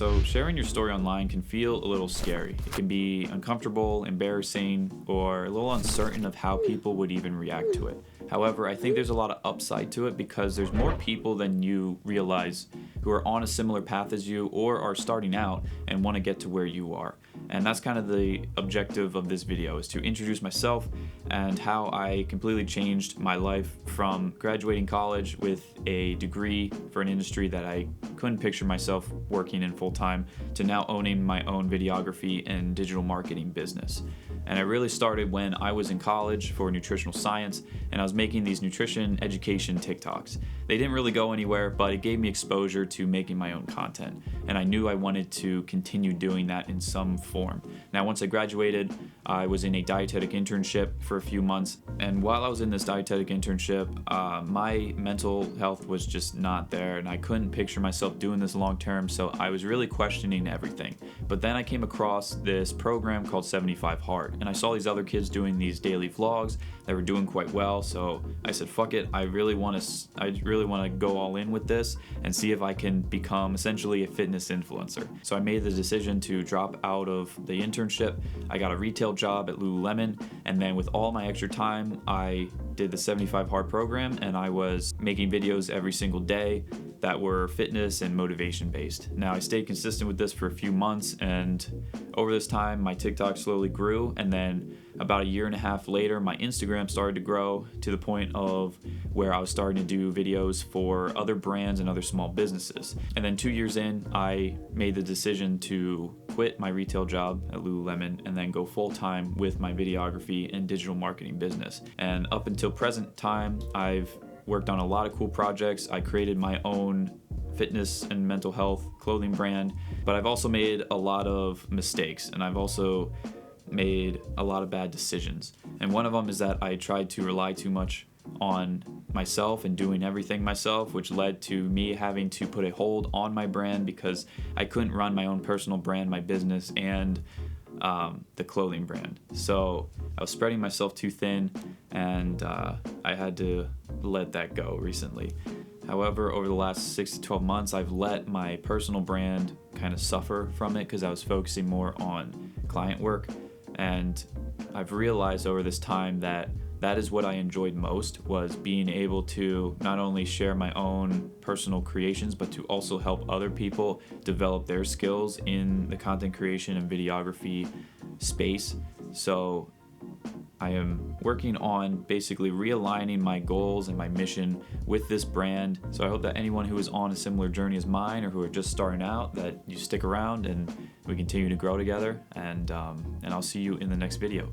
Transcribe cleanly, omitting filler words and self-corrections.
So sharing your story online can feel a little scary. It can be uncomfortable, embarrassing, or a little uncertain of how people would even react to it. However, I think there's a lot of upside to it because there's more people than you realize who are on a similar path as you or are starting out and want to get to where you are. And that's kind of the objective of this video, is to introduce myself and how I completely changed my life from graduating college with a degree for an industry that I couldn't picture myself working in full time to now owning my own videography and digital marketing business. And I really started when I was in college for nutritional science, and I was making these nutrition education TikToks. They didn't really go anywhere, but it gave me exposure to making my own content, and I knew I wanted to continue doing that in some form. Now, once I graduated, I was in a dietetic internship for a few months, and while I was in this dietetic internship, my mental health was just not there, and I couldn't picture myself doing this long term, so I was really questioning everything. But then I came across this program called 75 Hard, and I saw these other kids doing these daily vlogs that were doing quite well, so I said, fuck it, I really want to go all in with this and see if I can become essentially a fitness influencer. So I made the decision to drop out of the internship. I got a retail job at Lululemon, and then with all my extra time, I did the 75 Hard program, and I was making videos every single day that were fitness and motivation based. Now, I stayed consistent with this for a few months, and over this time my TikTok slowly grew, and then about a year and a half later my Instagram started to grow to the point of where I was starting to do videos for other brands and other small businesses. And then 2 years in, I made the decision to quit my retail job at Lululemon and then go full-time with my videography and digital marketing business. And up until present time, I've worked on a lot of cool projects. I created my own fitness and mental health clothing brand, but I've also made a lot of mistakes, and I've also made a lot of bad decisions. And one of them is that I tried to rely too much on myself and doing everything myself, which led to me having to put a hold on my brand because I couldn't run my own personal brand, my business, and the clothing brand. So I was spreading myself too thin, and I had to let that go recently. However, over the last 6 to 12 months, I've let my personal brand kind of suffer from it because I was focusing more on client work. And I've realized over this time that that is what I enjoyed most, was being able to not only share my own personal creations, but to also help other people develop their skills in the content creation and videography space. So I am working on basically realigning my goals and my mission with this brand. So I hope that anyone who is on a similar journey as mine, or who are just starting out, that you stick around and we continue to grow together. And I'll see you in the next video.